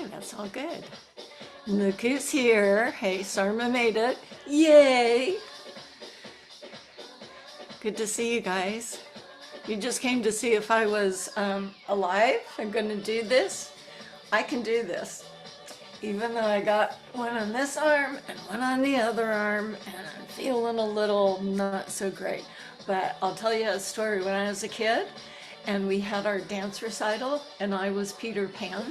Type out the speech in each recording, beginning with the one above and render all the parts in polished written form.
Okay, that's all good. Look who's here. Hey, Sarma made it. Yay! Good to see you guys. You just came to see if I was alive and going to do this. I can do this. Even though I got one on this arm and one on the other arm, and I'm feeling a little not so great. But I'll tell you a story. When I was a kid and we had our dance recital and I was Peter Pan,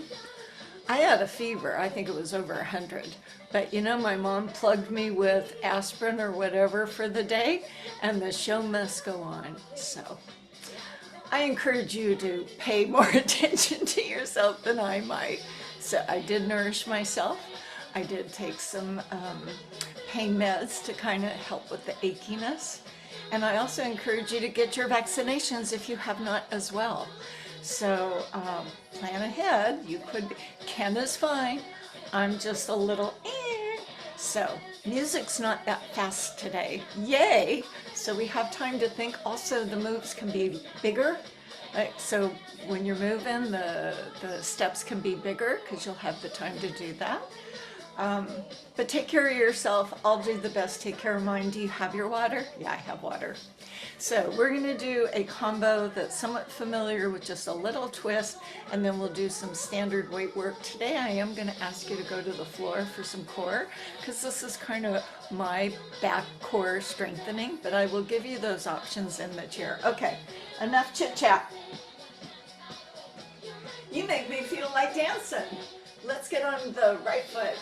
I had a fever. I think it was over 100. But you know, my mom plugged me with aspirin or whatever for the day, and the show must go on. So I encourage you to pay more attention to yourself than I might. So I did nourish myself. I did take some pain meds to kind of help with the achiness. And I also encourage you to get your vaccinations if you have not as well. So plan ahead. You could be, Ken is fine. I'm just a little So music's not that fast today. Yay! So we have time to think. Also, the moves can be bigger. Right? So when you're moving, the steps can be bigger because you'll have the time to do that. But take care of yourself. I'll do the best. Take care of mine. Do you have your water? Yeah, I have water. So we're going to do a combo that's somewhat familiar with just a little twist, and then we'll do some standard weight work. Today I am going to ask you to go to the floor for some core, because this is kind of my back core strengthening, but I will give you those options in the chair. Okay, enough chit chat. You make me feel like dancing. Let's get on the right foot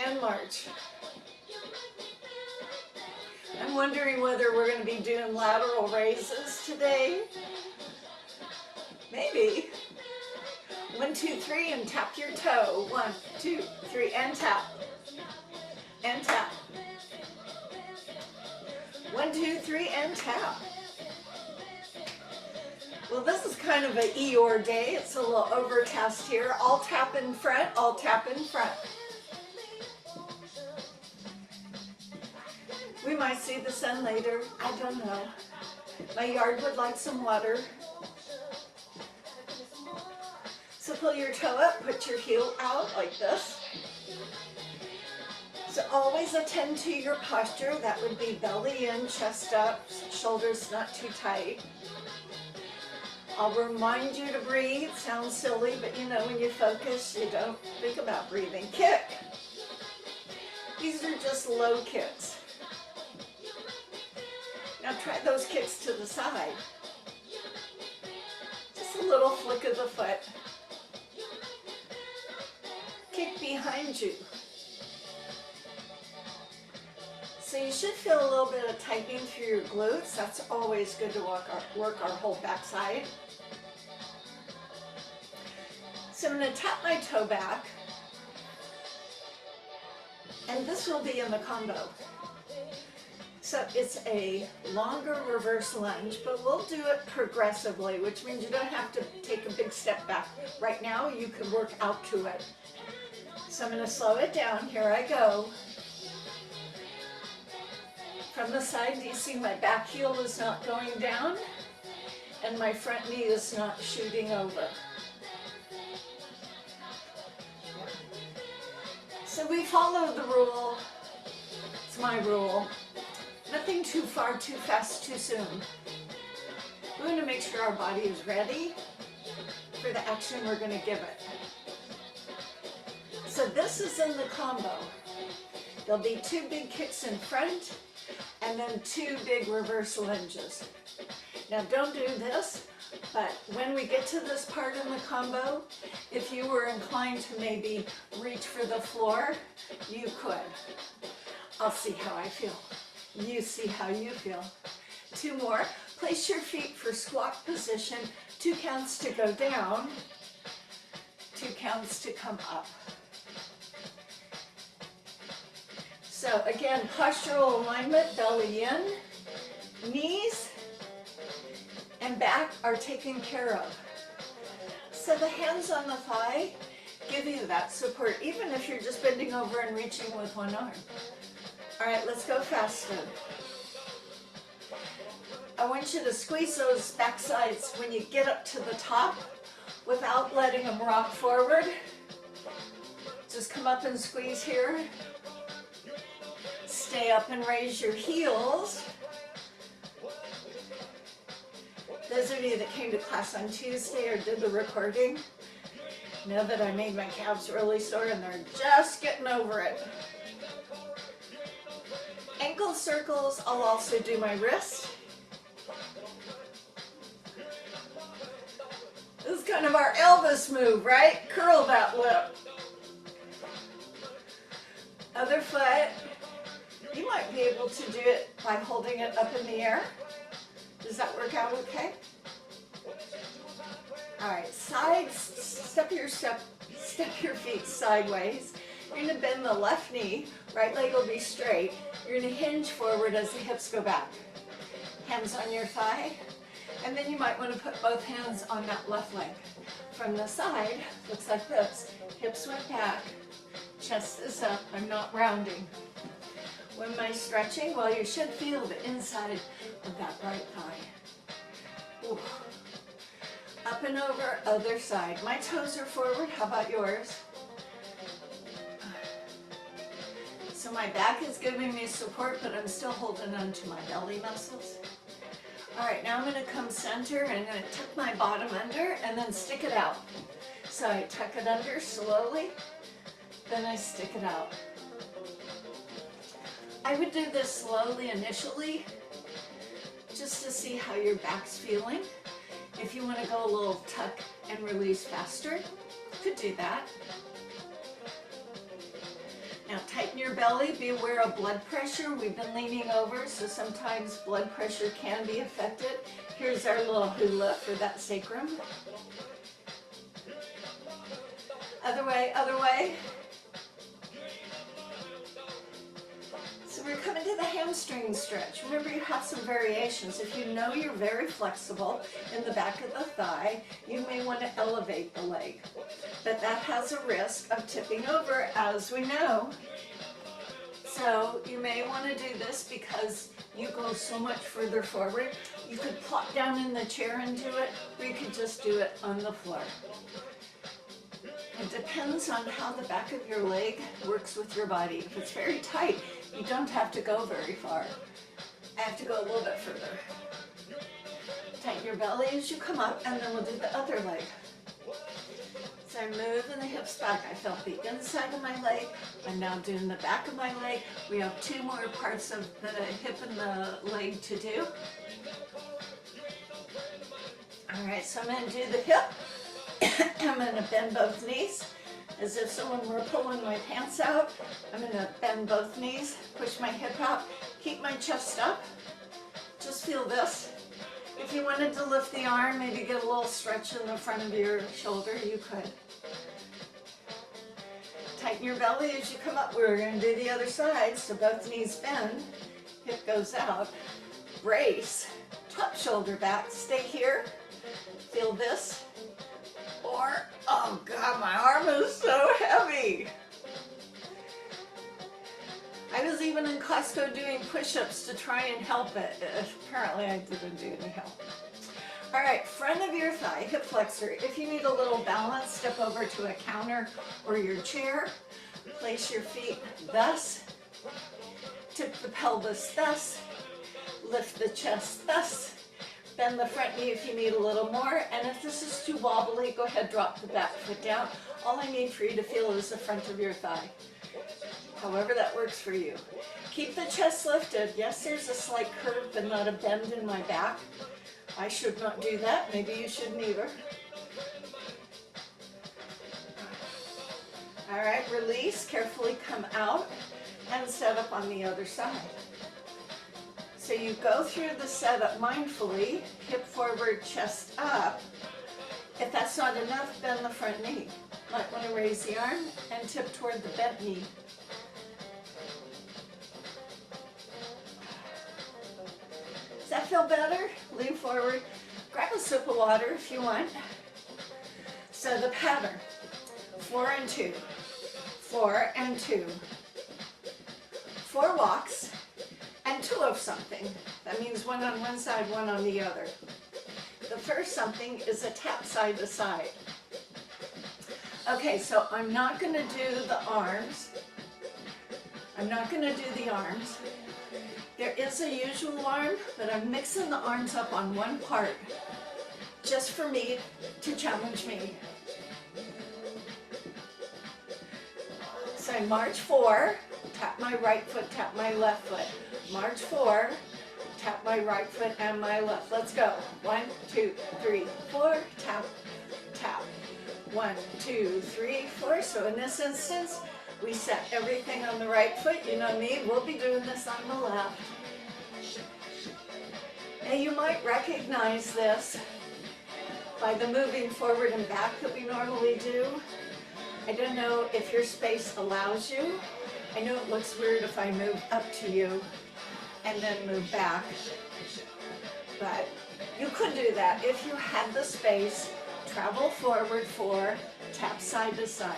and march. I'm wondering whether we're going to be doing lateral raises today. Maybe. 1, 2, 3, and tap your toe. 1, 2, 3, and tap. And tap. 1, 2, 3, and tap. Well, this is kind of an Eeyore day. It's a little overcast here. I'll tap in front. I'll tap in front. We might see the sun later. I don't know. My yard would like some water. So pull your toe up, put your heel out like this. So always attend to your posture. That would be belly in, chest up, shoulders not too tight. I'll remind you to breathe. Sounds silly, but you know when you focus, you don't think about breathing. Kick. These are just low kicks. Now try those kicks to the side. Just a little flick of the foot. Kick behind you. So you should feel a little bit of tightening through your glutes. That's always good to work our whole backside. So I'm going to tap my toe back. And this will be in the combo. So it's a longer reverse lunge, but we'll do it progressively, which means you don't have to take a big step back. Right now, you can work out to it. So I'm going to slow it down. Here I go. From the side, do you see my back heel is not going down? And my front knee is not shooting over. So we follow the rule. It's my rule. Nothing too far, too fast, too soon. We want to make sure our body is ready for the action we're going to give it. So this is in the combo. There'll be 2 big kicks in front and then 2 big reverse lunges. Now don't do this, but when we get to this part in the combo, if you were inclined to maybe reach for the floor, you could. I'll see how I feel. You see how you feel. 2 more. Place your feet for squat position. 2 counts to go down. 2 counts to come up. So again, postural alignment, belly in, knees and back are taken care of. So the hands on the thigh give you that support, even if you're just bending over and reaching with one arm. All right, let's go faster. I want you to squeeze those back sides when you get up to the top. without letting them rock forward. Just come up and squeeze here. Stay up and raise your heels. Those of you that came to class on Tuesday or did the recording know that I made my calves really sore and they're just getting over it. Ankle circles, I'll also do my wrist. This is kind of our Elvis move, right? Curl that lip. Other foot, you might be able to do it by holding it up in the air. Does that work out okay? All right, step your feet sideways. You're gonna bend the left knee, right leg will be straight. You're gonna hinge forward as the hips go back. Hands on your thigh, and then you might wanna put both hands on that left leg. From the side, looks like this. Hips went back, chest is up, I'm not rounding. When am I stretching? Well, you should feel the inside of that right thigh. Ooh. Up and over, other side. My toes are forward, how about yours? So my back is giving me support, but I'm still holding on to my belly muscles. All right, now I'm gonna come center and I'm gonna tuck my bottom under and then stick it out. So I tuck it under slowly, then I stick it out. I would do this slowly initially, just to see how your back's feeling. If you want to go a little tuck and release faster, you could do that. Now tighten your belly, be aware of blood pressure. We've been leaning over, so sometimes blood pressure can be affected. Here's our little hula for that sacrum. Other way, other way. So we're coming to the hamstring stretch. Remember, you have some variations. If you know you're very flexible in the back of the thigh, you may want to elevate the leg. But that has a risk of tipping over, as we know. So you may want to do this because you go so much further forward. You could plop down in the chair and do it, or you could just do it on the floor. It depends on how the back of your leg works with your body. If it's very tight, you don't have to go very far. I have to go a little bit further. Tighten your belly as you come up, and then we'll do the other leg. So I'm moving the hips back. I felt the inside of my leg. I'm now doing the back of my leg. We have 2 more parts of the hip and the leg to do. All right, so I'm going to do the hip. I'm going to bend both knees as if someone were pulling my pants out. I'm going to bend both knees, push my hip out, keep my chest up. Just feel this. If you wanted to lift the arm, maybe get a little stretch in the front of your shoulder, you could. Tighten your belly as you come up. We're going to do the other side, so both knees bend, hip goes out, brace, top shoulder back, stay here, feel this. Or, oh God, my arm is so heavy. I was even in Costco doing push-ups to try and help it. Apparently I didn't do any help. All right, front of your thigh, hip flexor. If you need a little balance, step over to a counter or your chair. Place your feet thus. Tip the pelvis thus. Lift the chest thus. Bend the front knee if you need a little more, and if this is too wobbly, go ahead, drop the back foot down. All I need for you to feel is the front of your thigh. However that works for you. Keep the chest lifted. Yes, there's a slight curve, but not a bend in my back. I should not do that. Maybe you shouldn't either. All right, release, carefully come out, and set up on the other side. So you go through the setup mindfully, hip forward, chest up. If that's not enough, bend the front knee. Might want to raise the arm and tip toward the bent knee. Does that feel better? Lean forward. Grab a sip of water if you want. So the pattern, 4 and 2, 4 and 2, 4 walks, and 2 of something. That means 1 on one side, 1 on the other. The first something is a tap side to side. Okay, so I'm not going to do the arms. I'm not going to do the arms. There is a usual arm, but I'm mixing the arms up on one part just for me to challenge me. So I march 4, tap my right foot, tap my left foot. March 4, tap my right foot and my left. Let's go. 1, 2, 3, 4, tap, tap. 1, 2, 3, 4. So in this instance, we set everything on the right foot. You know me, we'll be doing this on the left. Now you might recognize this by the moving forward and back that we normally do. I don't know if your space allows you. I know it looks weird if I move up to you and then move back, but you could do that if you had the space. Travel forward 4, tap side to side.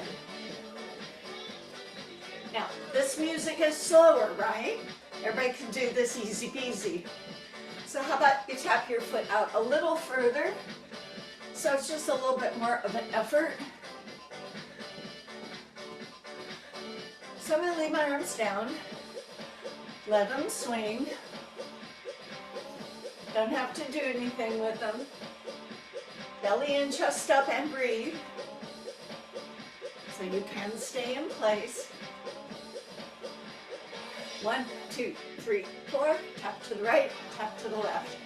Now, this music is slower, right? Everybody can do this easy peasy. So how about you tap your foot out a little further, so it's just a little bit more of an effort. So I'm going to leave my arms down, let them swing. Don't have to do anything with them. Belly in, chest up, and breathe. So you can stay in place. 1, 2, 3, 4. Tap to the right, tap to the left.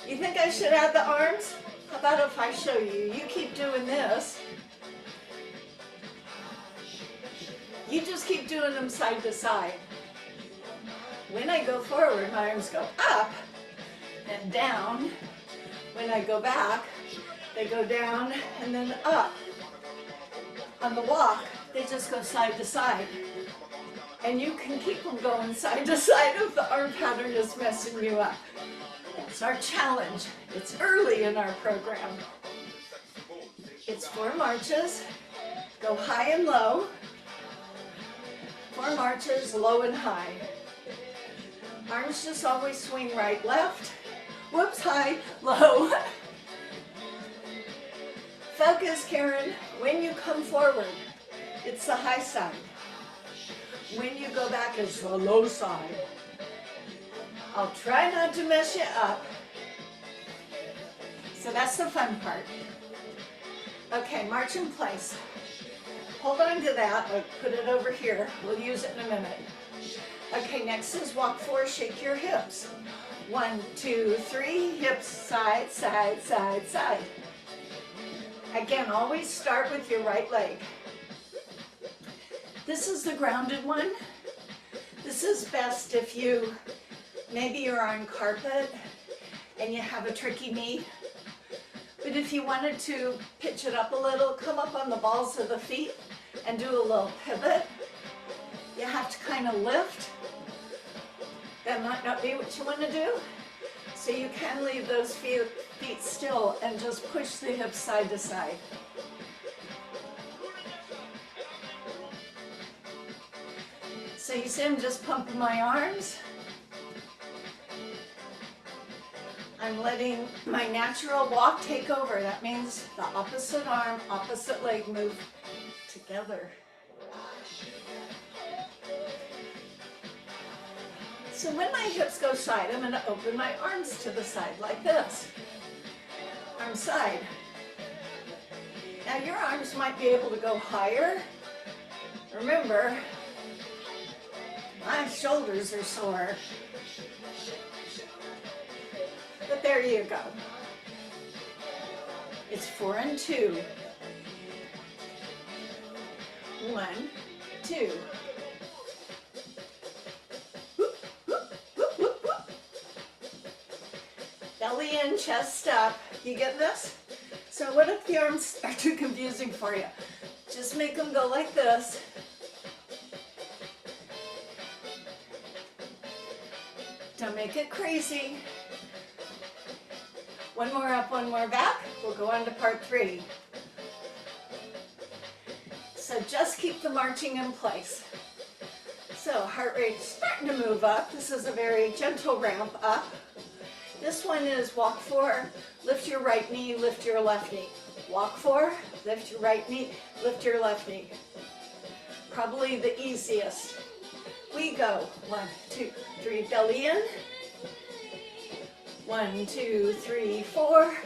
You think I should add the arms? How about if I show you? You keep doing this. You just keep doing them side to side. When I go forward, my arms go up and down. When I go back, they go down and then up. On the walk, they just go side to side. And you can keep them going side to side if the arm pattern is messing you up. It's our challenge. It's early in our program. It's 4 marches. Go high and low. 4 marches, low and high. Arms just always swing right, left. Whoops, high, low. Focus, Karen. When you come forward, it's the high side. When you go back, it's the low side. I'll try not to mess you up. So that's the fun part. Okay, march in place. Hold on to that. I'll put it over here. We'll use it in a minute. Okay, next is walk 4, shake your hips. 1, 2, 3, hips, side, side, side, side. Again, always start with your right leg. This is the grounded one. This is best if maybe you're on carpet and you have a tricky knee. But if you wanted to pitch it up a little, come up on the balls of the feet and do a little pivot. You have to kind of lift. That might not be what you want to do. So you can leave those feet still and just push the hips side to side. So you see I'm just pumping my arms. I'm letting my natural walk take over. That means the opposite arm, opposite leg move together. So when my hips go side, I'm going to open my arms to the side like this. Arm side. Now your arms might be able to go higher. Remember, my shoulders are sore. But there you go. It's 4 and 2. 1, 2. Belly in, chest up. You get this? So what if the arms are too confusing for you? Just make them go like this. Don't make it crazy. One more up, one more back. We'll go on to part 3. So just keep the marching in place. So heart rate is starting to move up. This is a very gentle ramp up. This one is walk 4, lift your right knee, lift your left knee. Walk 4, lift your right knee, lift your left knee. Probably the easiest. We go 1, 2, 3, belly in. 1, 2, 3, 4.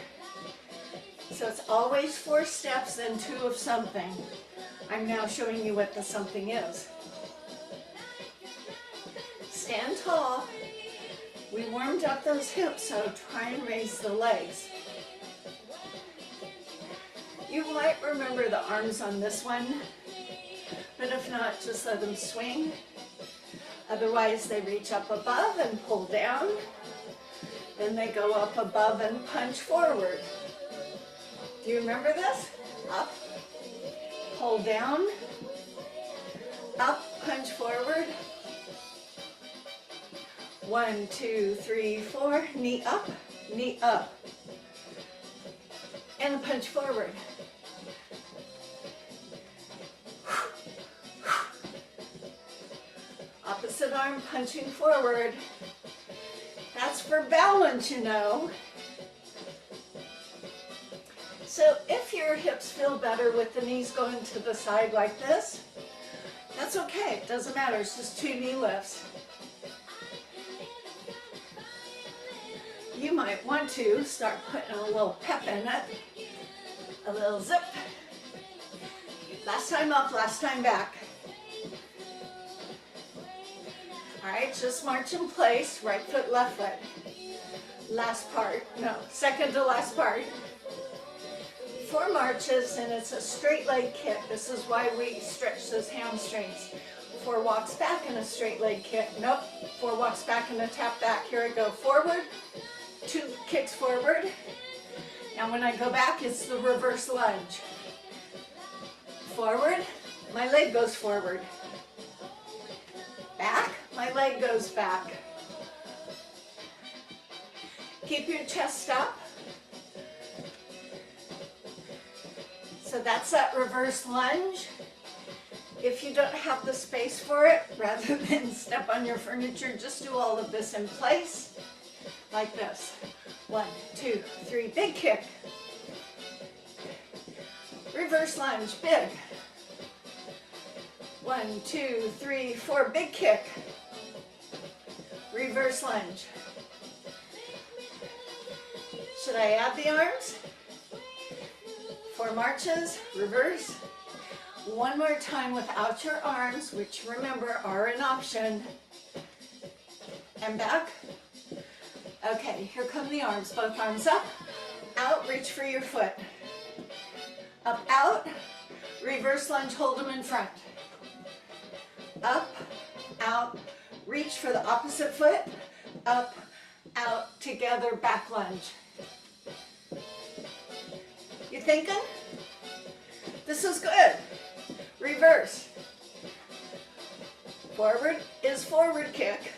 So it's always 4 steps and 2 of something. I'm now showing you what the something is. Stand tall. We warmed up those hips, so try and raise the legs. You might remember the arms on this one, but if not, just let them swing. Otherwise, they reach up above and pull down. Then they go up above and punch forward. Do you remember this? Up, pull down, up, punch forward. 1, 2, 3, 4, knee up, and punch forward. Opposite arm punching forward. That's for balance, you know. So if your hips feel better with the knees going to the side like this, that's okay, it doesn't matter, it's just 2 knee lifts. You might want to start putting a little pep in it, a little zip. Last time up, last time back. All right, just march in place, right foot, left foot. Last part, no, second to last part. 4 marches and it's a straight leg kick. This is why we stretch those hamstrings. 4 walks back and a straight leg kick. Nope, 4 walks back and a tap back. Here I go, forward. 2 kicks forward. Now when I go back, it's the reverse lunge. Forward, my leg goes forward. Back, my leg goes back. Keep your chest up. So that's that reverse lunge. If you don't have the space for it, rather than step on your furniture, just do all of this in place. Like this. 1, 2, 3, big kick. Reverse lunge, big. 1, 2, 3, 4, big kick. Reverse lunge. Should I add the arms? 4 marches, reverse. 1 more time without your arms, which remember are an option. And back. Okay, here come the arms. Both arms up, out, reach for your foot. Up, out, reverse lunge, hold them in front. Up, out, reach for the opposite foot. Up, out, together, back lunge. You thinking? This is good. Reverse. Forward is forward kick.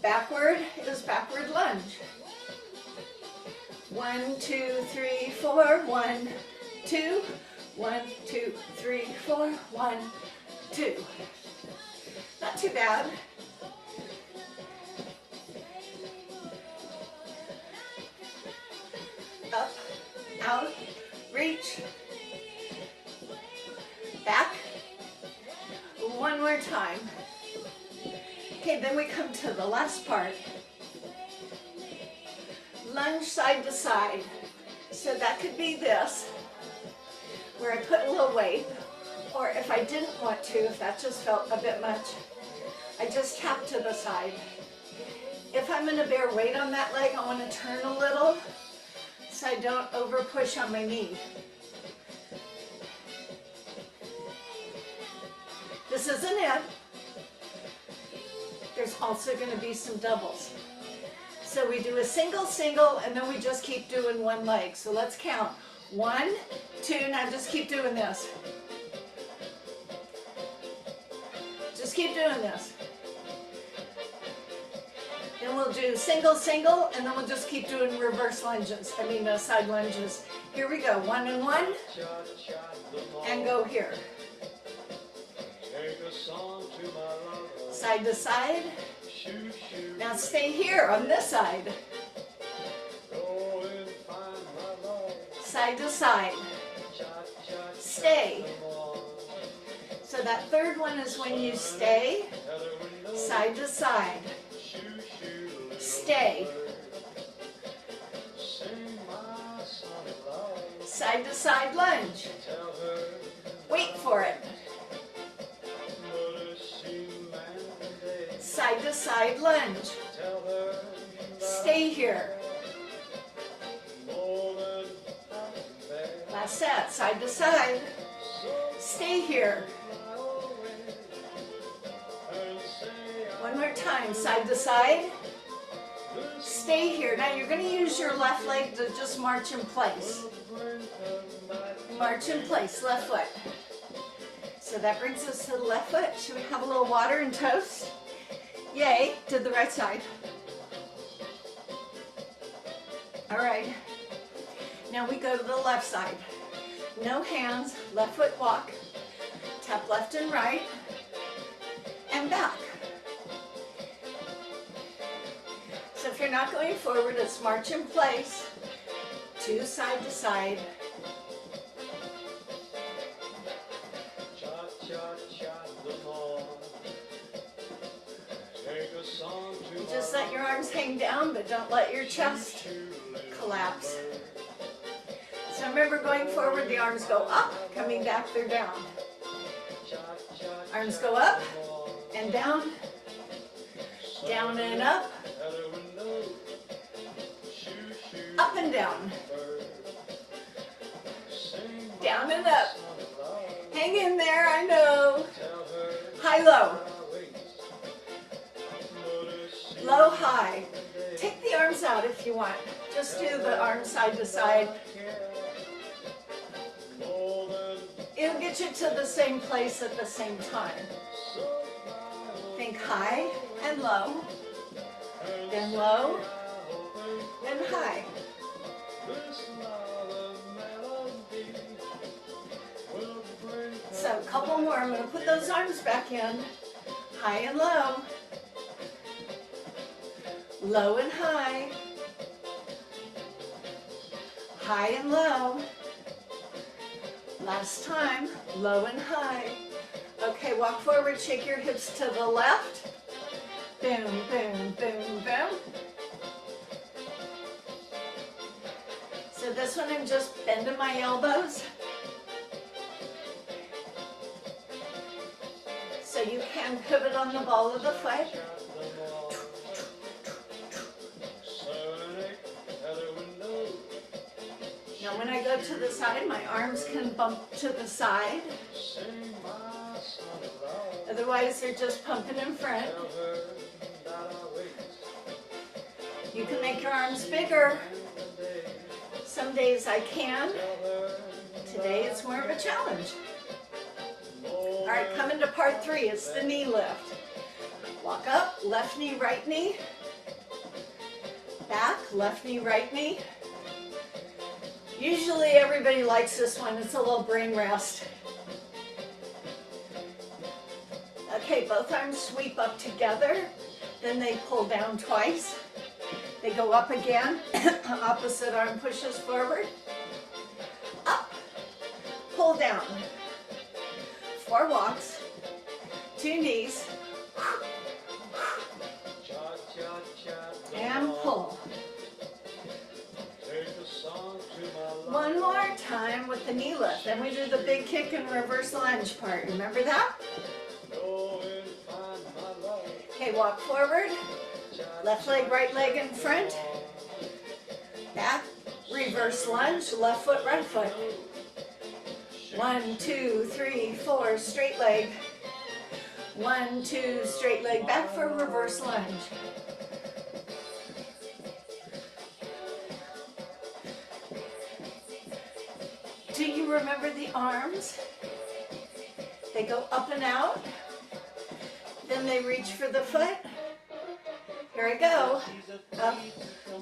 Backward is backward lunge. 1, 2, 3, 4. 1, 2. 1, 2, 3, 4. 1, 2. Not too bad. Up, out, reach. Back. 1 more time. Okay, then we come to the last part. Lunge side to side. So that could be this, where I put a little weight, or if I didn't want to, if that just felt a bit much, I just tap to the side. If I'm gonna bear weight on that leg, I wanna turn a little so I don't over push on my knee. This isn't it. There's also going to be some doubles. So we do a single, single, and then we just keep doing 1 leg. So let's count. 1, 2, now just keep doing this. Just keep doing this. Then we'll do single, single, and then we'll just keep doing reverse lunges. Side lunges. Here we go. 1 and 1. And go here. Side to side. Now stay here on this side. Side to side. Stay. So that third one is when you stay, side to side. Stay. Side to side lunge. Wait for it. Side to side lunge. Stay here. Last set, side to side. Stay here. One more time, side to side. Stay here. Now you're going to use your left leg to just march in place. March in place, left foot. So that brings us to the left foot. Should we have a little water and toast? Yay, to the right side. All right. Now we go to the left side. No hands, left foot walk. Tap left and right. And back. So if you're not going forward, it's march in place. Two side to side. Just let your arms hang down, but don't let your chest collapse. So remember, going forward, the arms go up, coming back, they're down. Arms go up and down and up and down, down and up. Hang in there, I know. High, low. Low, high. Take the arms out if you want. Just do the arms side to side. It'll get you to the same place at the same time. Think high and low, then low, then high. So a couple more. I'm going to put those arms back in. High and low. Low and high. High and low. Last time, low and high. Okay, walk forward, shake your hips to the left. Boom, boom, boom, boom. So this one, I'm just bending my elbows. So you can pivot on the ball of the foot. Now when I go to the side, my arms can bump to the side. Otherwise, they're just pumping in front. You can make your arms bigger. Some days I can. Today it's more of a challenge. All right, coming to part 3. It's the knee lift. Walk up, left knee, right knee. Back, left knee, right knee. Usually everybody likes this one. It's a little brain rest. Okay, both arms sweep up together. Then they pull down twice. They go up again. Opposite arm pushes forward. Up. Pull down. 4 walks. 2 knees. And pull. One more time with the knee lift. Then we do the big kick and reverse lunge part. Remember that? Okay, walk forward. Left leg, right leg in front. Back. Reverse lunge. Left foot, right foot. 1, 2, 3, 4. Straight leg. 1, 2. Straight leg back for reverse lunge. Do you remember the arms? They go up and out. Then they reach for the foot. Here I go. Up,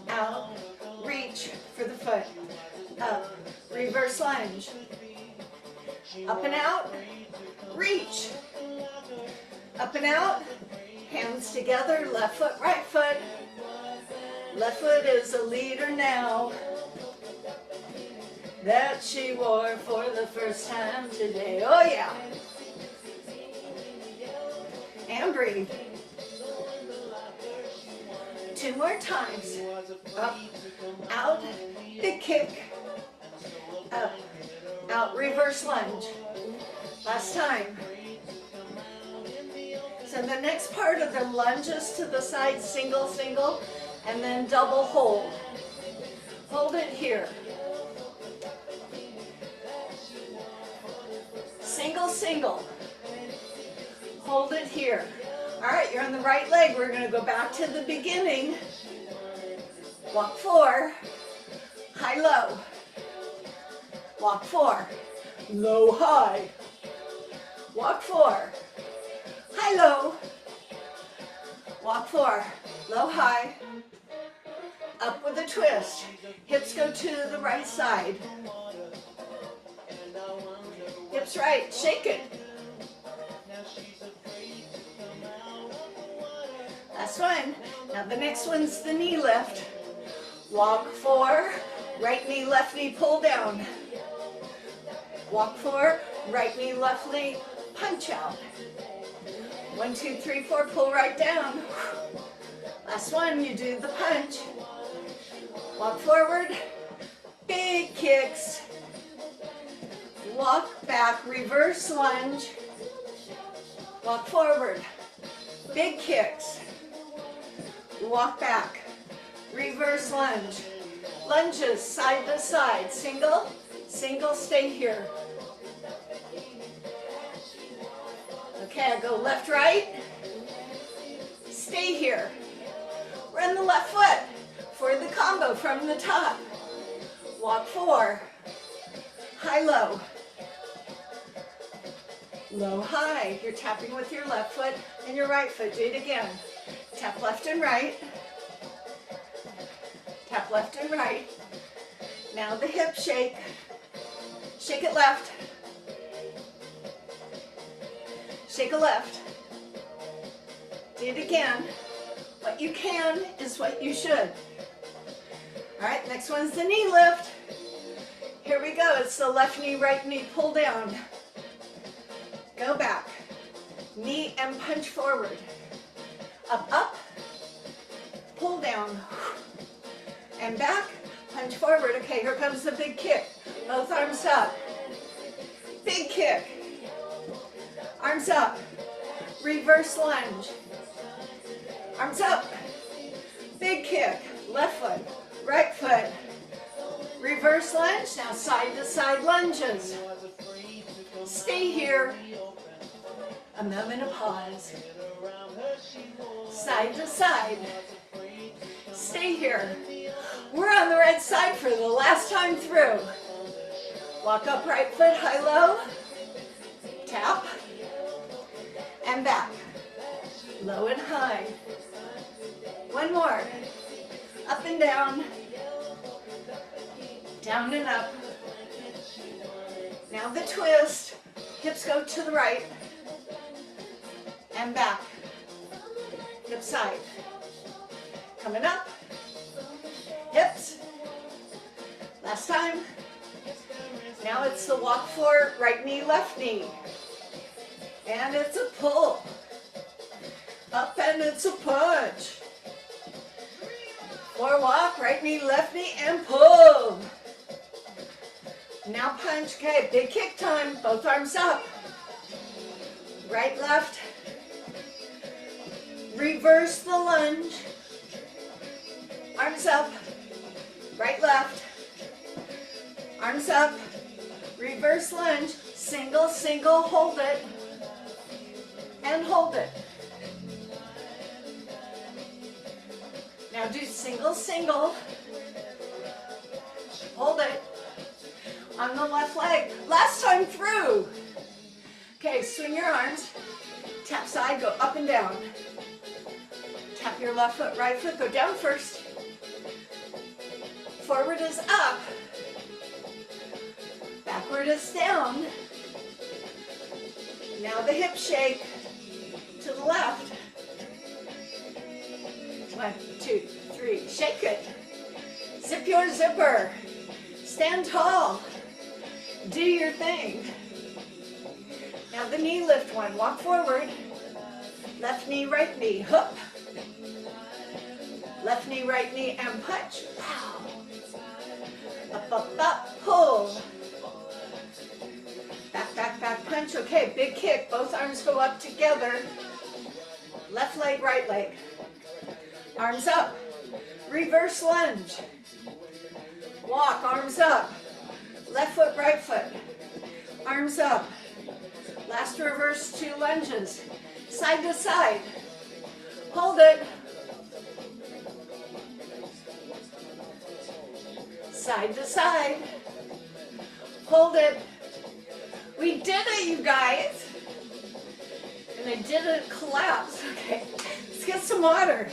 out, reach for the foot. Up, reverse lunge. Up and out, reach. Up and out, hands together, left foot, right foot. Left foot is a leader now that she wore for the first time today. Oh yeah. And breathe. 2 more times. Up, out, big kick. Up, out, reverse lunge. Last time. So the next part of the lunges to the side, single, single, and then double hold. Hold it here. Single, single. Hold it here. All right, you're on the right leg. We're going to go back to the beginning. Walk 4, high, low. Walk 4, low, high. Walk 4, high, low. Walk 4, low, high. Up with a twist. Hips go to the right side. Hips right, shake it. That's fine. Now the next one's the knee lift. Walk 4, right knee, left knee, pull down. Walk 4, right knee, left knee, punch out. 1, 2, 3, 4, pull right down. Last one, you do the punch. Walk forward, big kicks. Walk back, reverse lunge. Walk forward, big kicks. Walk back, reverse lunge. Lunges side to side, single, single, stay here. Okay, I go left, right. Stay here. We're on the left foot for the combo from the top. Walk 4, high, low. Low, high. You're tapping with your left foot and your right foot. Do it again. Tap left and right. Tap left and right. Now the hip shake. Shake it left. Shake it left. Do it again. What you can is what you should. All right, next one's the knee lift. Here we go. It's the left knee, right knee, pull down. Go back. Knee and punch forward. Up, up. Pull down. And back. Punch forward. Okay, here comes the big kick. Both arms up. Big kick. Arms up. Reverse lunge. Arms up. Big kick. Left foot. Right foot. Reverse lunge. Now side to side lunges. Stay here. A moment of pause. Side to side. Stay here. We're on the right side for the last time through. Walk up, right foot, high, low. Tap. And back. Low and high. One more. Up and down. Down and up. Now the twist. Hips go to the right. And back. Hip side. Coming up. Hips. Last time. Now it's the walk 4, right knee, left knee. And it's a pull. Up and it's a punch. 4 walk, right knee, left knee, and pull. Now punch. Okay, big kick time. Both arms up. Right, left. Reverse the lunge. Arms up. Right, left. Arms up. Reverse lunge. Single, single, hold it. And hold it. Now do single, single. Hold it. On the left leg. Last time through. Okay, swing your arms. Tap side, go up and down. Tap your left foot, right foot, go down first. Forward is up. Backward is down. Now the hip shake to Stand tall. Do your thing. Now the knee lift one. Walk forward. Left knee, right knee. Hook. Left knee, right knee, and punch. Pow. Up, up, up. Pull. Back, back, back, punch. Okay, big kick. Both arms go up together. Left leg, right leg. Arms up. Reverse lunge. Walk, arms up. Left foot, right foot. Arms up. Last reverse 2 lunges. Side to side. Hold it. Side to side. Hold it. We did it, you guys. And I didn't collapse. Okay, let's get some water.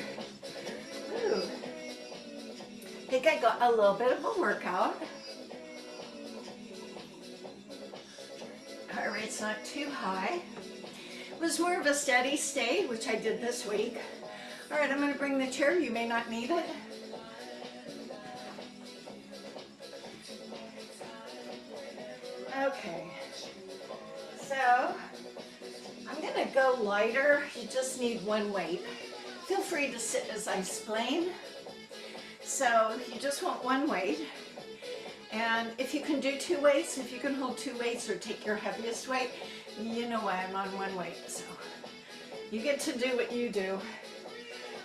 Ooh. I think I got a little bit of a workout. Heart rate's not too high. It was more of a steady state, which I did this week. All right, I'm going to bring the chair. You may not need it. Okay, so I'm going to go lighter. You just need one weight. Feel free to sit as I explain. So you just want one weight. And if you can do 2 weights, if you can hold 2 weights or take your heaviest weight, you know why I'm on 1 weight. So you get to do what you do.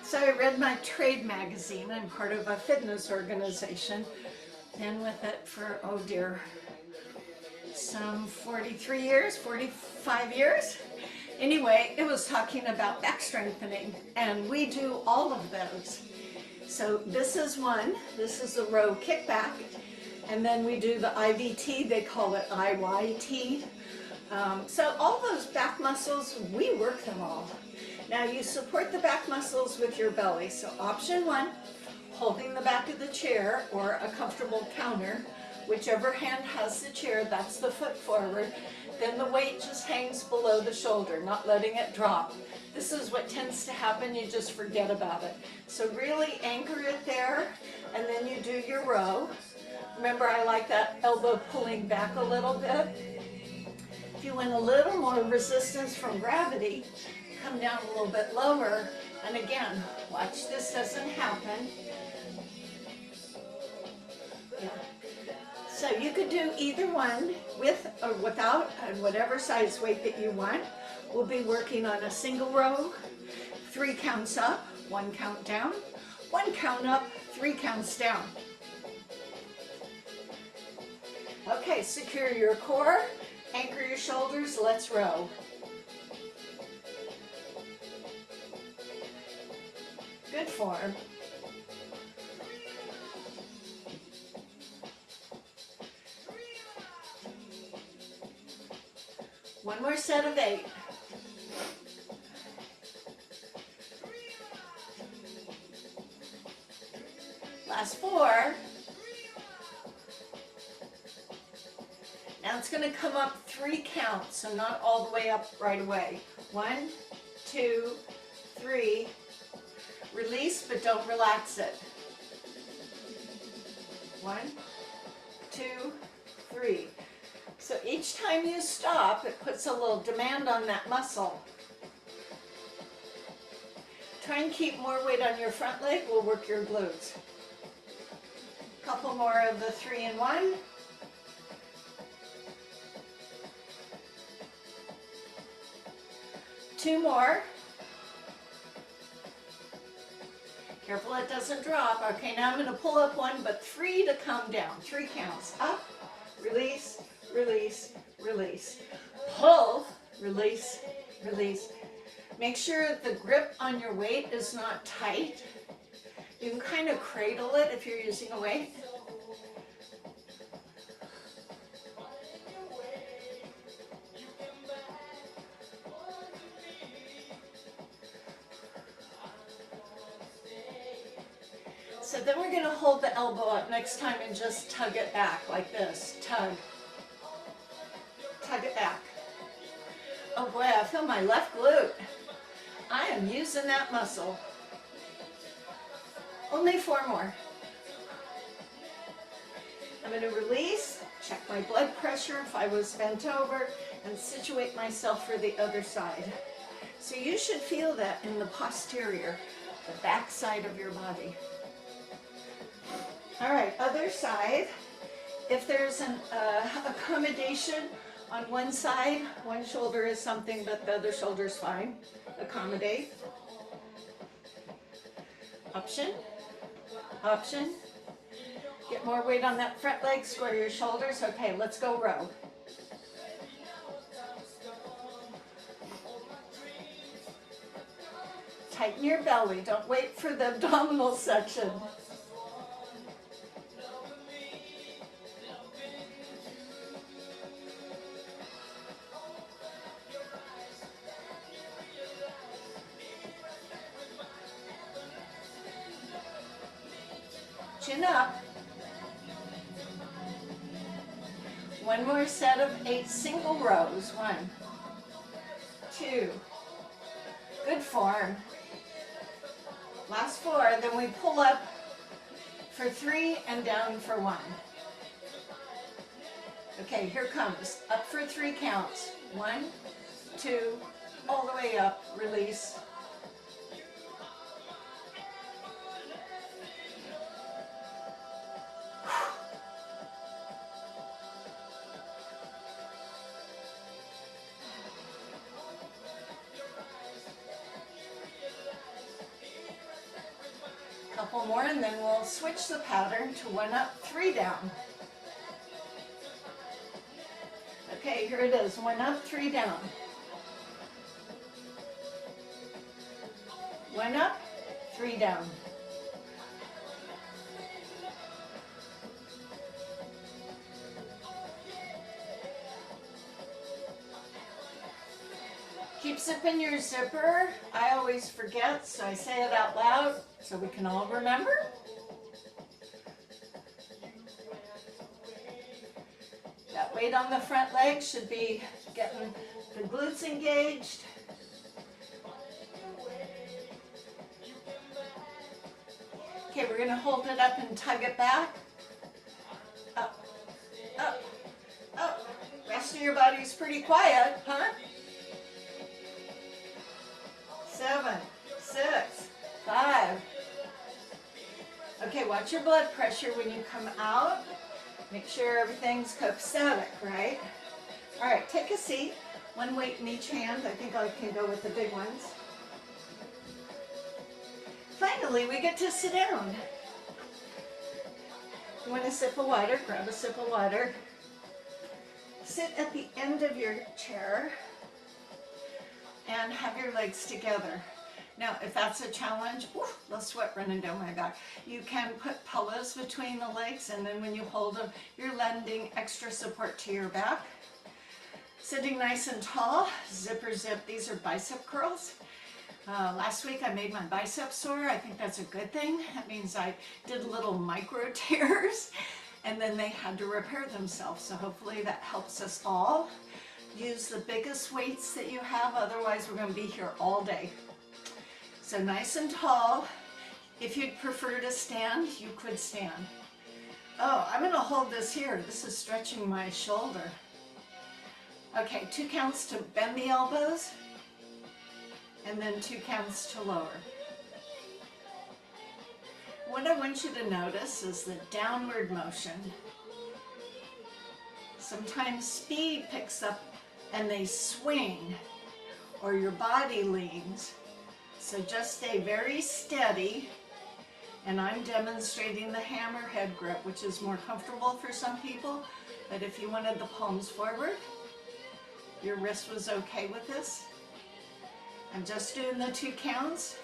So I read my trade magazine. I'm part of a fitness organization. Been with it for, oh dear, some 43 years, 45 years. Anyway, it was talking about back strengthening, and we do all of those. So this is one. This is a row kickback. And then we do the IVT, they call it IYT. So all those back muscles, we work them all. Now you support the back muscles with your belly. So option 1, holding the back of the chair or a comfortable counter. Whichever hand has the chair, that's the foot forward. Then the weight just hangs below the shoulder, not letting it drop. This is what tends to happen, you just forget about it. So really anchor it there, and then you do your row. Remember, I like that elbow pulling back a little bit. If you want a little more resistance from gravity, come down a little bit lower. And again, watch this doesn't happen. Yeah. So you could do either one with or without, and whatever size weight that you want. We'll be working on a single row, 3 counts up, 1 count down, 1 count up, 3 counts down. Okay, secure your core, anchor your shoulders, let's row. Good form. One more set of 8. Last 4. Now it's going to come up 3 counts, so not all the way up right away. 1, 2, 3. Release, but don't relax it. 1, 2, 3. So each time you stop, it puts a little demand on that muscle. Try and keep more weight on your front leg, will work your glutes. Couple more of the 3 and 1. Two more. Careful it doesn't drop. Okay, now I'm going to pull up 1, but 3 to come down. 3 counts. Up, release, release, release. Pull, release, release. Make sure the grip on your weight is not tight. You can kind of cradle it if you're using a weight. So then we're going to hold the elbow up next time and just tug it back like this. Tug. Tug it back. Oh boy, I feel my left glute. I am using that muscle. Only 4 more. I'm going to release, check my blood pressure if I was bent over, and situate myself for the other side. So you should feel that in the posterior, the back side of your body. All right, other side. If there's an accommodation on one side, one shoulder is something, but the other shoulder is fine. Accommodate. Option. Option. Get more weight on that front leg, square your shoulders. Okay, let's go row. Tighten your belly. Don't wait for the abdominal section. Chin up. One more set of 8 single rows. 1, 2. Good form. Last 4, then we pull up for 3 and down for 1. Okay, here comes. Up for 3 counts. 1, 2, all the way up, release. Couple more and then we'll switch the pattern to 1 up, 3 down. Okay, here it is, 1 up, 3 down. 1 up, 3 down. Keep zipping your zipper. I always forget, so I say it out loud so we can all remember. That weight on the front leg should be getting the glutes engaged. Okay, we're going to hold it up and tug it back. Up, up, up. Rest of your body's pretty quiet, huh? 7, 6, 5. Okay, watch your blood pressure when you come out. Make sure everything's copacetic, right? All right, take a seat. 1 weight in each hand. I think I can go with the big ones. Finally, we get to sit down. You want a sip of water? Grab a sip of water. Sit at the end of your chair and have your legs together. Now, if that's a challenge, the sweat running down my back. You can put pillows between the legs, and then when you hold them, you're lending extra support to your back. Sitting nice and tall, zipper zip. These are bicep curls. Last week I made my biceps sore. I think that's a good thing. That means I did little micro tears, and then they had to repair themselves. So hopefully that helps us all. Use the biggest weights that you have, otherwise we're going to be here all day. So nice and tall. If you'd prefer to stand, you could stand. Oh, I'm going to hold this here. This is stretching my shoulder. Okay, 2 counts to bend the elbows, and then 2 counts to lower. What I want you to notice is the downward motion. Sometimes speed picks up and they swing, or your body leans. So just stay very steady, and I'm demonstrating the hammerhead grip, which is more comfortable for some people, but if you wanted the palms forward, your wrist was okay with this. I'm just doing the 2 counts.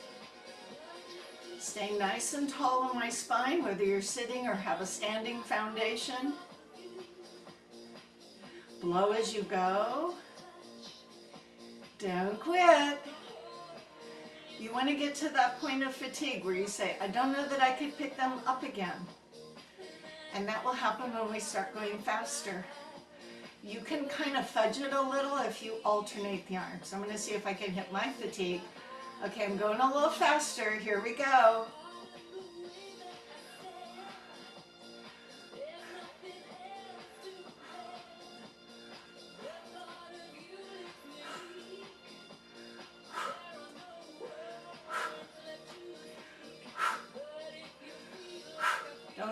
Staying nice and tall on my spine, whether you're sitting or have a standing foundation. Blow as you go. Don't quit. You want to get to that point of fatigue where you say, I don't know that I could pick them up again. And that will happen when we start going faster. You can kind of fudge it a little if you alternate the arms. I'm going to see if I can hit my fatigue. Okay, I'm going a little faster. Here we go.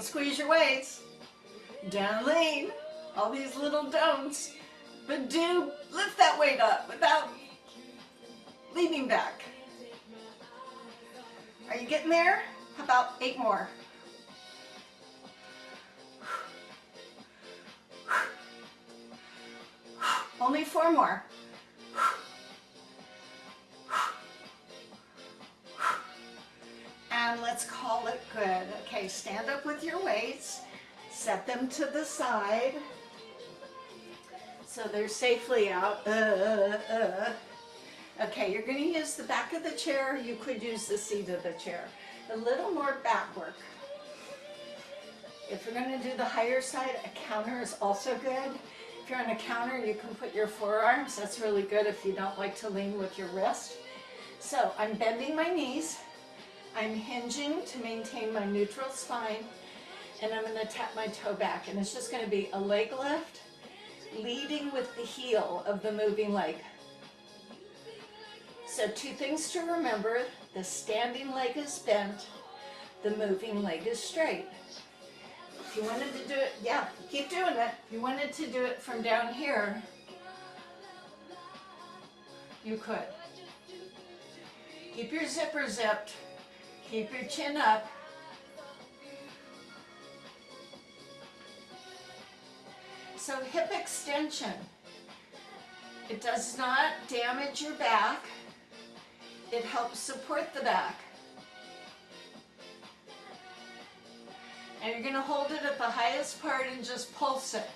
squeeze your waist. Don't lean. All these little don'ts. But do lift that weight up without leaning back. Are you getting there? How about 8 more? Only 4 more. And let's call it good. Okay, stand up with your weights. Set them to the side so they're safely out. Okay, you're going to use the back of the chair. You could use the seat of the chair. A little more back work. If you're going to do the higher side, a counter is also good. If you're on a counter, you can put your forearms. That's really good if you don't like to lean with your wrist. So I'm bending my knees. I'm hinging to maintain my neutral spine. And I'm going to tap my toe back. And it's just going to be a leg lift, leading with the heel of the moving leg. So 2 things to remember. The standing leg is bent. The moving leg is straight. If you wanted to do it, yeah, keep doing it. If you wanted to do it from down here, you could. Keep your zipper zipped. Keep your chin up. So hip extension. It does not damage your back. It helps support the back. And you're going to hold it at the highest part and just pulse it.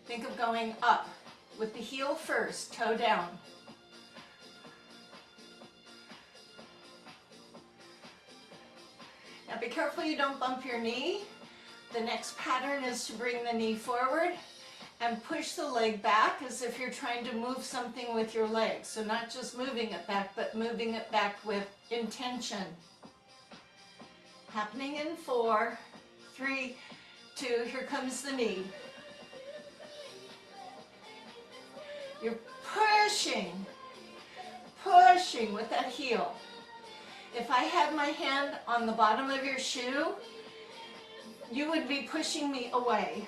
Think of going up with the heel first, toe down. Now be careful you don't bump your knee. The next pattern is to bring the knee forward and push the leg back as if you're trying to move something with your leg. So not just moving it back, but moving it back with intention. Happening in 4, 3, 2, here comes the knee. You're pushing with that heel. If I had my hand on the bottom of your shoe, you would be pushing me away.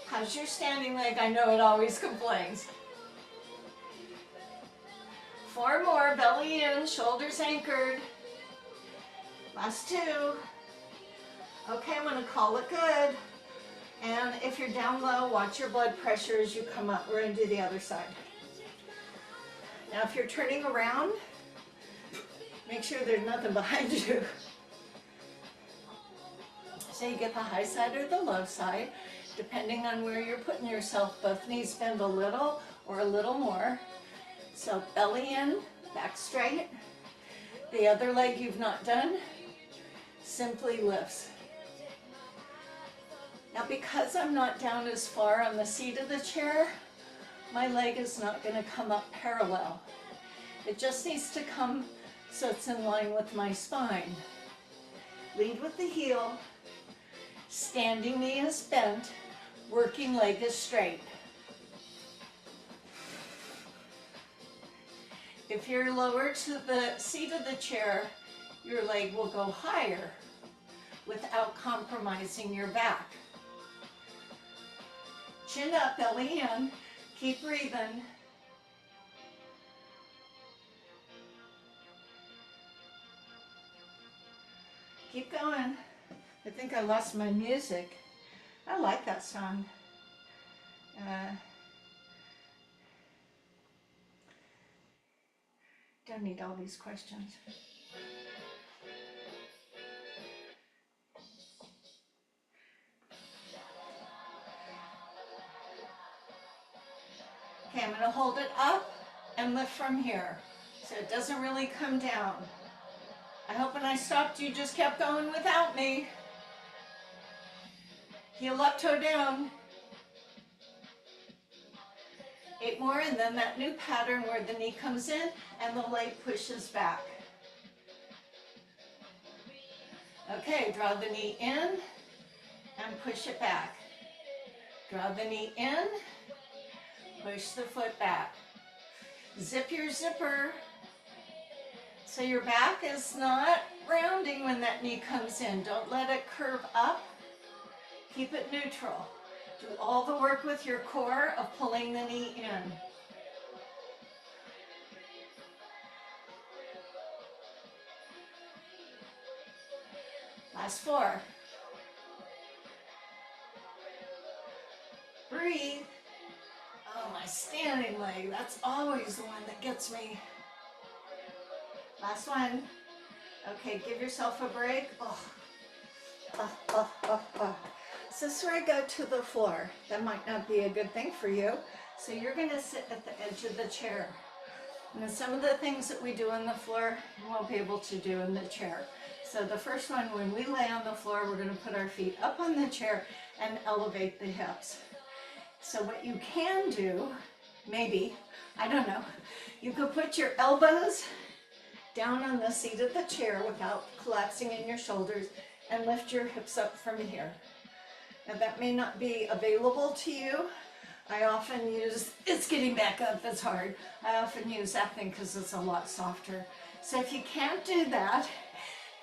How's your standing leg? I know it always complains. 4 more, belly in, shoulders anchored. Last 2. Okay, I'm going to call it good. And if you're down low, watch your blood pressure as you come up. We're going to do the other side. Now if you're turning around, make sure there's nothing behind you. So you get the high side or the low side, depending on where you're putting yourself. Both knees bend a little or a little more. So belly in, back straight. The other leg you've not done, simply lifts. Now because I'm not down as far on the seat of the chair, my leg is not going to come up parallel. It just needs to come so it's in line with my spine. Lead with the heel, standing knee is bent, working leg is straight. If you're lower to the seat of the chair, your leg will go higher without compromising your back. Chin up, belly in, keep breathing. Keep going. I think I lost my music. I like that song. Don't need all these questions. Okay, I'm going to hold it up and lift from here so it doesn't really come down. I hope when I stopped you just kept going without me. Heel up, toe down. 8 more, and then that new pattern where the knee comes in and the leg pushes back. Okay, draw the knee in and push it back. Draw the knee in, push the foot back. Zip your zipper so your back is not rounding when that knee comes in. Don't let it curve up. Keep it neutral. Do all the work with your core of pulling the knee in. Last 4. Breathe. Oh, my standing leg, that's always the one that gets me. Last one. Okay, give yourself a break. Oh. So this is where I go to the floor. That might not be a good thing for you. So you're gonna sit at the edge of the chair. And then some of the things that we do on the floor, you won't be able to do in the chair. So the first one, when we lay on the floor, we're gonna put our feet up on the chair and elevate the hips. So what you can do, maybe, I don't know, you could put your elbows down on the seat of the chair without collapsing in your shoulders and lift your hips up from here. Now that may not be available to you. I often use, it's getting back up, it's hard. I often use that thing because it's a lot softer. So if you can't do that,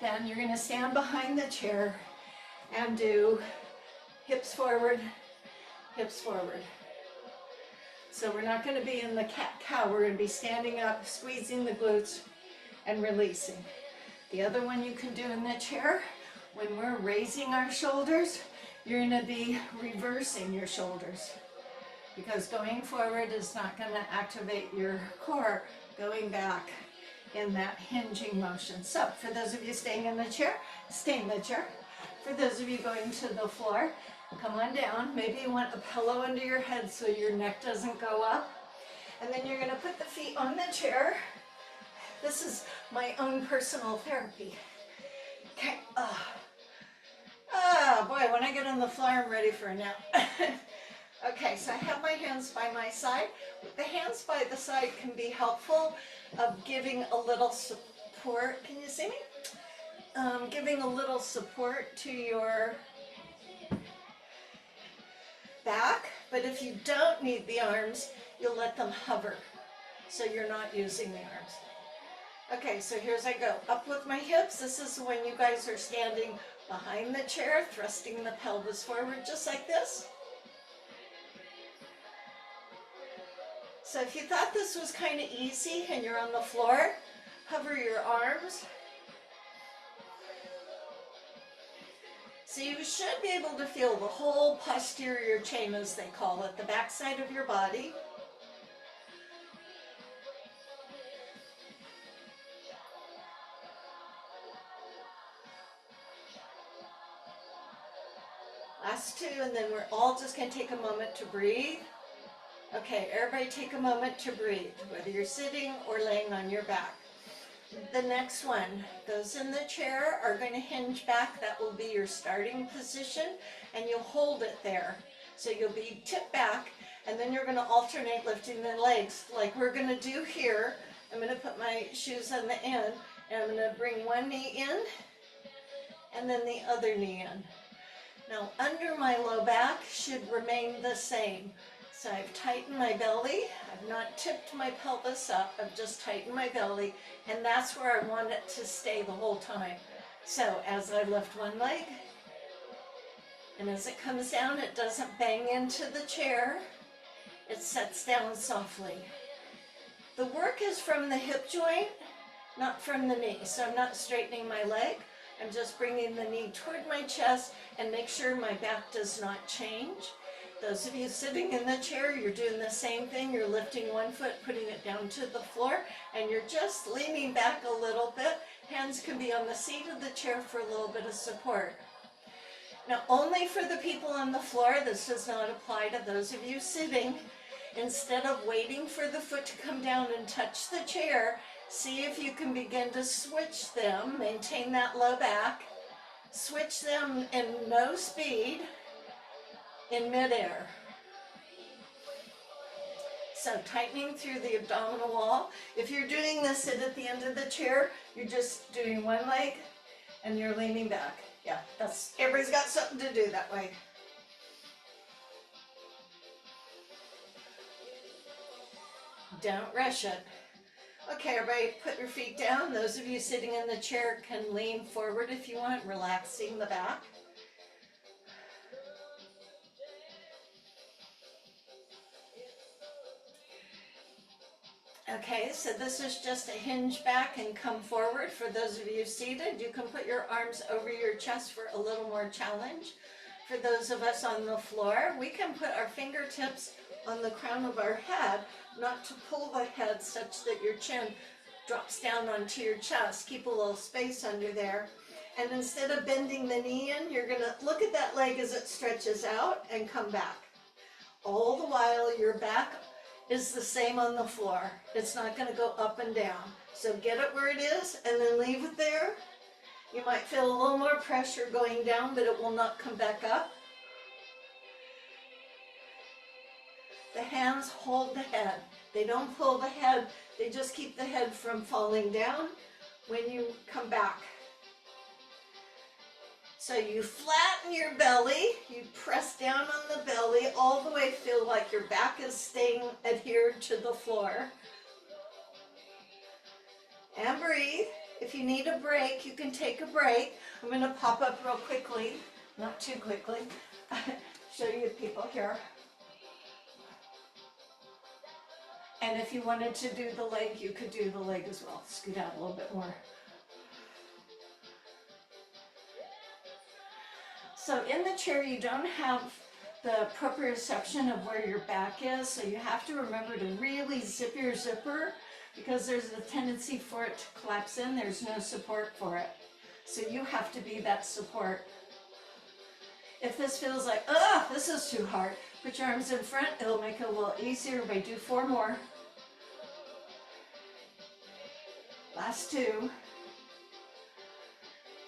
then you're gonna stand behind the chair and do hips forward, hips forward. So we're not going to be in the cat-cow, we're going to be standing up, squeezing the glutes and releasing. The other one you can do in the chair, when we're raising our shoulders, you're going to be reversing your shoulders, because going forward is not going to activate your core, going back in that hinging motion. So for those of you staying in the chair, stay in the chair. For those of you going to the floor, come on down. Maybe you want a pillow under your head so your neck doesn't go up. And then you're going to put the feet on the chair. This is my own personal therapy. Okay. Boy, when I get on the floor, I'm ready for a nap. Okay, so I have my hands by my side. The hands by the side can be helpful of giving a little support. Can you see me? Giving a little support to your back, but if you don't need the arms, you'll let them hover, so you're not using the arms. Okay, so here's I go. Up with my hips. This is when you guys are standing behind the chair, thrusting the pelvis forward, just like this. So if you thought this was kind of easy and you're on the floor, hover your arms. So you should be able to feel the whole posterior chain, as they call it, the back side of your body. Last 2, and then we're all just going to take a moment to breathe. Okay, everybody take a moment to breathe, whether you're sitting or laying on your back. The next one, those in the chair are going to hinge back. That will be your starting position, and you'll hold it there. So you'll be tipped back, and then you're going to alternate lifting the legs like we're going to do here. I'm going to put my shoes on the end, and I'm going to bring one knee in, and then the other knee in. Now, under my low back should remain the same. So I've tightened my belly. I've not tipped my pelvis up. I've just tightened my belly, and that's where I want it to stay the whole time. So as I lift one leg, and as it comes down, it doesn't bang into the chair. It sets down softly. The work is from the hip joint, not from the knee. So I'm not straightening my leg. I'm just bringing the knee toward my chest and make sure my back does not change. Those of you sitting in the chair, you're doing the same thing. You're lifting one foot, putting it down to the floor, and you're just leaning back a little bit. Hands can be on the seat of the chair for a little bit of support. Now, only for the people on the floor, this does not apply to those of you sitting. Instead of waiting for the foot to come down and touch the chair, see if you can begin to switch them, maintain that low back, switch them in no speed, in midair. So tightening through the abdominal wall. If you're doing this, sit at the end of the chair, you're just doing one leg and you're leaning back. Yeah, everybody's got something to do that way. Don't rush it. Okay, everybody, put your feet down. Those of you sitting in the chair can lean forward if you want, relaxing the back. Okay, so this is just a hinge back and come forward. For those of you seated, you can put your arms over your chest for a little more challenge. For those of us on the floor, we can put our fingertips on the crown of our head, not to pull the head such that your chin drops down onto your chest. Keep a little space under there. And instead of bending the knee in, you're gonna look at that leg as it stretches out and come back. All the while your back is the same on the floor. It's not gonna go up and down. So get it where it is and then leave it there. You might feel a little more pressure going down, but it will not come back up. The hands hold the head. They don't pull the head, they just keep the head from falling down when you come back. So you flatten your belly, you press down on the belly all the way, feel like your back is staying adhered to the floor. And breathe. If you need a break, you can take a break. I'm going to pop up real quickly, not too quickly, show you people here. And if you wanted to do the leg, you could do the leg as well. Scoot out a little bit more. So in the chair, you don't have the proprioception of where your back is, so you have to remember to really zip your zipper because there's a tendency for it to collapse in. There's no support for it. So you have to be that support. If this feels like, ugh, this is too hard, put your arms in front. It'll make it a little easier. Everybody do 4 more. Last 2.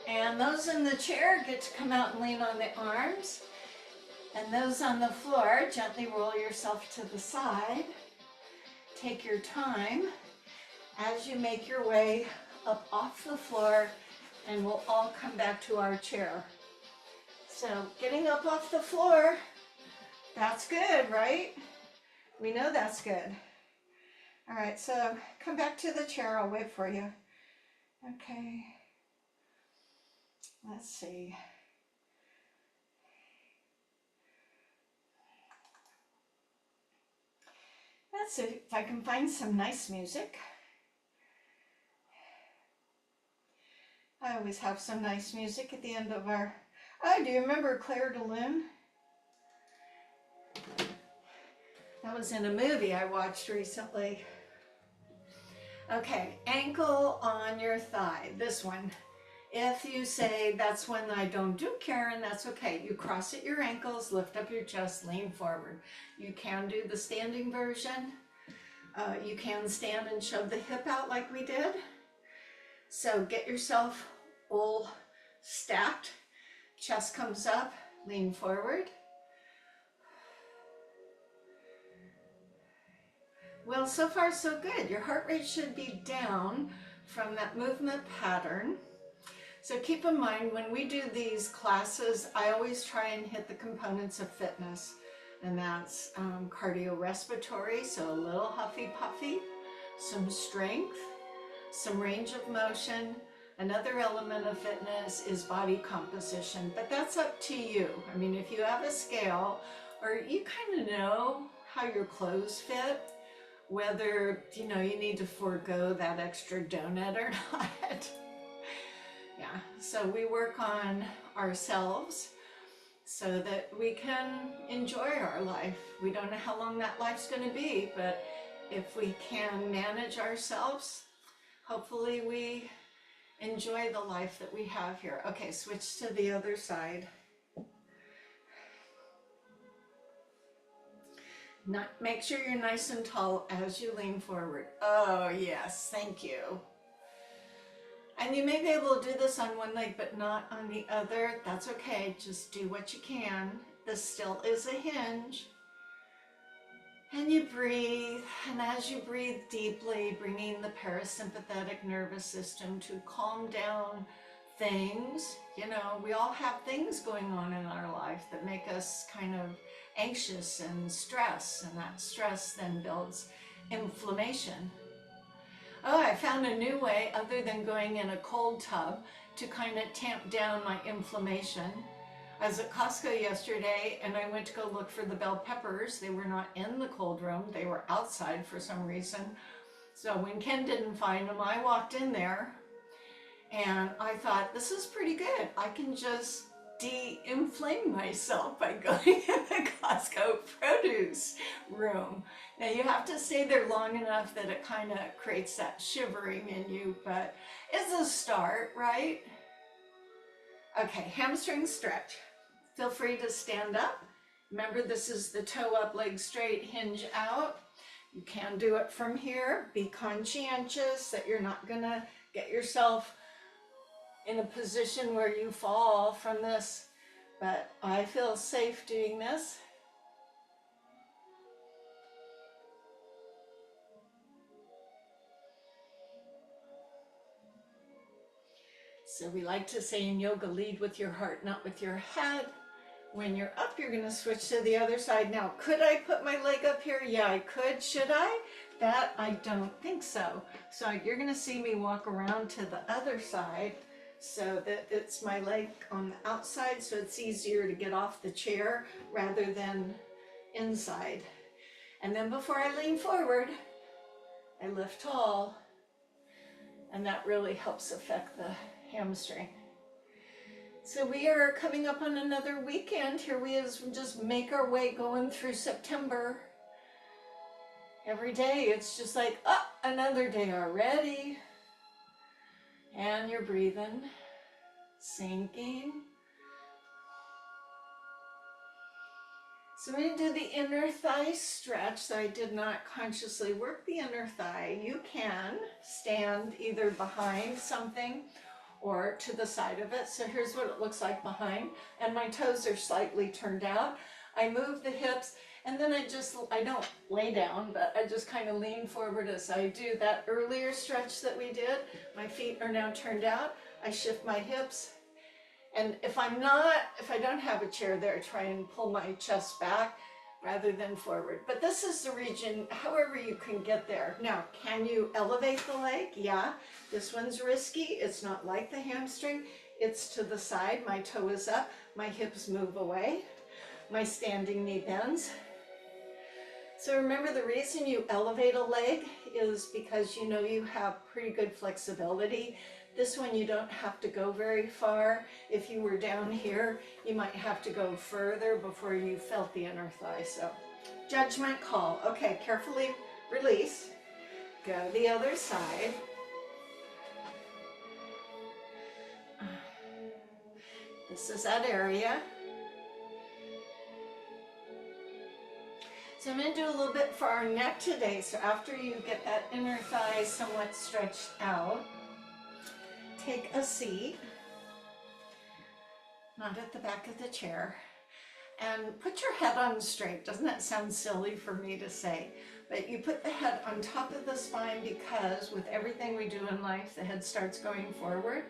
And those in the chair get to come out and lean on the arms. And those on the floor, gently roll yourself to the side. Take your time as you make your way up off the floor, and we'll all come back to our chair. So getting up off the floor, that's good, right? We know that's good. All right, so come back to the chair. I'll wait for you. Okay. Let's see. Let's see if I can find some nice music. I always have some nice music at the end of our... Oh, do you remember Claire de Lune? That was in a movie I watched recently. Okay, ankle on your thigh, this one. If you say, that's when I don't do Karen, that's okay. You cross at your ankles, lift up your chest, lean forward. You can do the standing version. You can stand and shove the hip out like we did. So get yourself all stacked. Chest comes up, lean forward. Well, so far so good. Your heart rate should be down from that movement pattern. So keep in mind, when we do these classes, I always try and hit the components of fitness. And that's cardiorespiratory, so a little huffy puffy, some strength, some range of motion. Another element of fitness is body composition, but that's up to you. I mean, if you have a scale, or you kind of know how your clothes fit, whether, you know, you need to forego that extra donut or not. Yeah, so we work on ourselves so that we can enjoy our life. We don't know how long that life's going to be, but if we can manage ourselves, hopefully we enjoy the life that we have here. Okay, switch to the other side. Make sure you're nice and tall as you lean forward. Oh yes, thank you. And you may be able to do this on one leg, but not on the other. That's okay, just do what you can. This still is a hinge. And you breathe, and as you breathe deeply, bringing the parasympathetic nervous system to calm down things. You know, we all have things going on in our life that make us kind of anxious and stress, and that stress then builds inflammation. Oh, I found a new way other than going in a cold tub to kind of tamp down my inflammation. I was at Costco yesterday and I went to go look for the bell peppers. They were not in the cold room. They were outside for some reason. So when Ken didn't find them, I walked in there and I thought, this is pretty good. I can just de-inflame myself by going in the Costco produce room. Now you have to stay there long enough that it kind of creates that shivering in you, but it's a start, right? Okay, hamstring stretch. Feel free to stand up. Remember, this is the toe up, leg straight, hinge out. You can do it from here. Be conscientious that you're not gonna get yourself in a position where you fall from this, but I feel safe doing this. So we like to say in yoga, lead with your heart, not with your head. When you're up, you're gonna switch to the other side. Now, could I put my leg up here? Yeah, I could. Should I? That I don't think so. So you're gonna see me walk around to the other side so that it's my leg on the outside, so it's easier to get off the chair rather than inside. And then before I lean forward, I lift tall, and that really helps affect the hamstring. So we are coming up on another weekend. Here we just make our way going through September. Every day it's just like, oh, another day already. And you're breathing, sinking. So I'm going to do the inner thigh stretch. So I did not consciously work the inner thigh. You can stand either behind something or to the side of it. So here's what it looks like behind, and my toes are slightly turned out. I move the hips, and then I don't lay down, but I just kind of lean forward as I do that earlier stretch that we did. My feet are now turned out. I shift my hips, and if I don't have a chair there, I try and pull my chest back rather than forward. But this is the region, however you can get there. Now, can you elevate the leg? Yeah. This one's risky. It's not like the hamstring. It's to the side. My toe is up. My hips move away. My standing knee bends. So remember, the reason you elevate a leg is because you know you have pretty good flexibility. This one you don't have to go very far. If you were down here, you might have to go further before you felt the inner thigh. So judgment call. Okay, carefully release. Go the other side. This is that area. So I'm going to do a little bit for our neck today. So after you get that inner thigh somewhat stretched out, take a seat, not at the back of the chair, and put your head on straight. Doesn't that sound silly for me to say? But you put the head on top of the spine because with everything we do in life, the head starts going forward.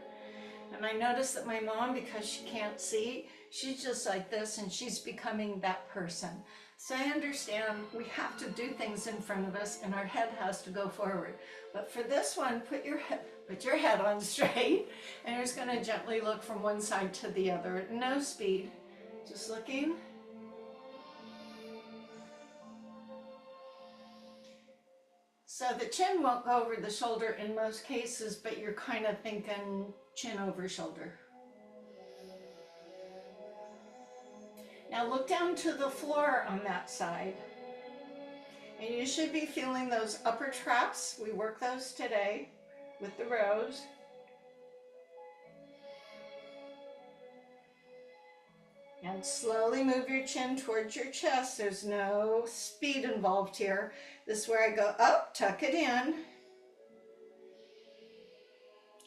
And I notice that my mom, because she can't see, she's just like this, and she's becoming that person. So I understand we have to do things in front of us and our head has to go forward. But for this one, put your head on straight, and you're just going to gently look from one side to the other at no speed. Just looking. So the chin won't go over the shoulder in most cases, but you're kind of thinking chin over shoulder. Now look down to the floor on that side. And you should be feeling those upper traps. We work those today with the rows. And slowly move your chin towards your chest. There's no speed involved here. This is where I go up, tuck it in.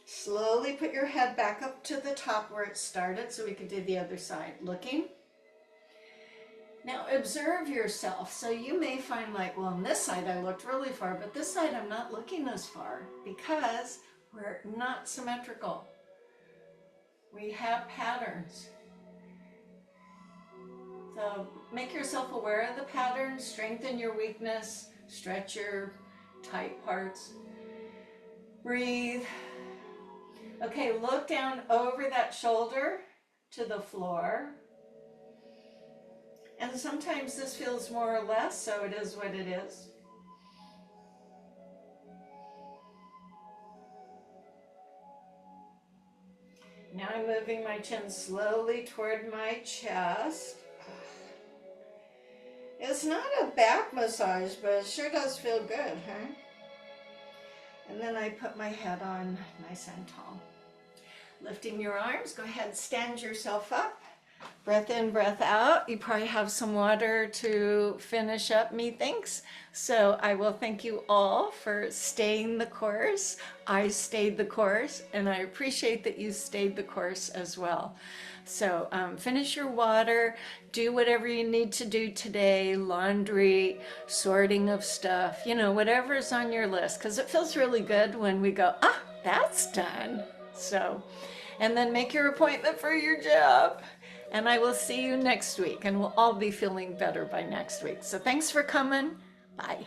Slowly put your head back up to the top where it started so we can do the other side. Looking. Now observe yourself. So you may find like, well, on this side I looked really far, but this side I'm not looking as far because we're not symmetrical. We have patterns. So make yourself aware of the pattern, strengthen your weakness, stretch your tight parts. Breathe. Okay, look down over that shoulder to the floor. And sometimes this feels more or less, so it is what it is. Now I'm moving my chin slowly toward my chest. It's not a back massage, but it sure does feel good, huh? And then I put my head on nice and tall. Lifting your arms, go ahead, stand yourself up. Breath in, breath out. You probably have some water to finish up, methinks. So I will thank you all for staying the course. I stayed the course, and I appreciate that you stayed the course as well. So finish your water, do whatever you need to do today, laundry, sorting of stuff, you know, whatever's on your list, because it feels really good when we go, ah, that's done. So, and then make your appointment for your job. And I will see you next week, and we'll all be feeling better by next week. So thanks for coming. Bye.